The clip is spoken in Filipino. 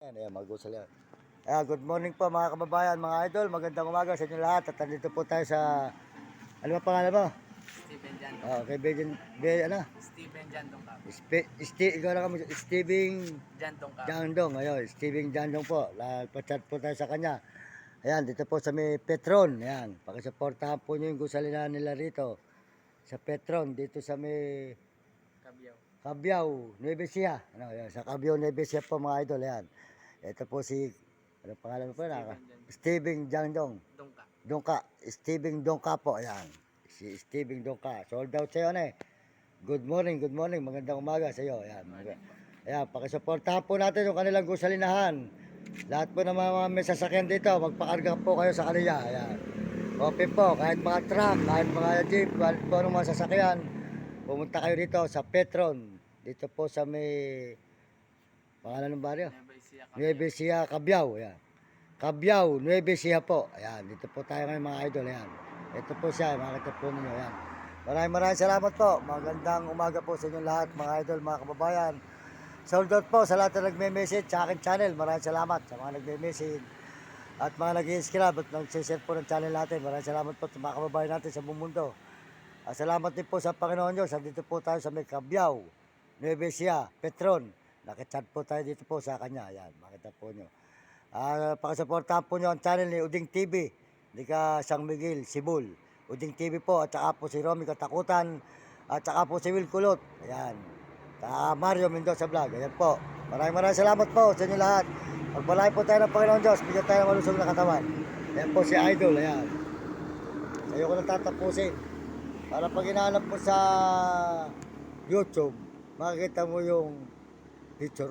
Ayan, mag-usal yan. Ayan, good morning po mga kababayan, mga idol. Magandang umaga sa inyo lahat. At nandito po tayo sa... Ano ba pangalan mo? Steven Jan. Kay ano? Steven Jan Dongkap. Ikaw na kami, Steven Jan Dongkap. Jandong. Ayun, Steven Jandong po. Pa-chat po tayo sa kanya. Ayan, dito po sa may Petron. Ayan, pakisuportahan po nyo yung gusalinahan nila rito. Sa Petron, dito sa may... Cabiao, Nueva Ecija. Ano, yan, sa Cabiao, Nueva Ecija po mga idol. Yan. Ito po si, ano pangalan mo po? Steven Jandong. Dongka. Steven Dongka po. Yan. Si Steven Dongka. Sold out sa'yo na eh. Good morning, good morning. Magandang umaga sa iyo. Yan. Ayan, pakisuportahan po natin yung kanilang gusalinahan. Lahat po ng mga may sasakyan dito, magpakarga po kayo sa kanila. Ayan. Open po, kahit mga truck, kahit mga jeep, kahit po anong mga sasakyan. Pumunta kayo dito sa Petron. Dito po sa may pangalan ng baryo? Nueva Ecija, Cabiao. Ayan. Cabiao, Nueva Ecija po. Ayan, dito po tayo ngayon mga idol. Ayan. Ito po siya, makita po ninyo. Ayan. Maraming salamat po. Magandang umaga po sa inyo lahat mga idol, mga kababayan. Sold out po sa lahat na nagme-message sa akin channel. Maraming salamat sa mga nagme-message at mga nag-i-subscribe at nag-share po ng channel natin. Maraming salamat po sa mga kababayan natin sa buong mundo. Salamat din po sa Panginoon Diyos. Dito po tayo sa may Cabiao, Nueva Ecija, Petron. Nakichat po tayo dito po sa kanya. Ayan, makita po nyo. Pakisuportahan po nyo ang channel ni Uding TV. Hindi ka San Miguel, Sibul. Uding TV po. At saka po si Romy Katakutan. At saka po si Will Kulot. Ayan. Mario Mendoza Vlog. Ayan po. Maraming salamat po sa inyo lahat. Pagpalain po tayo ng Panginoon Diyos. Bigyan tayo ng malusog na katawan. Ayan po si Idol. Ayan. Sa'yo ko lang tatapusin. Para pag hinahanap mo sa YouTube, makikita mo yung picture.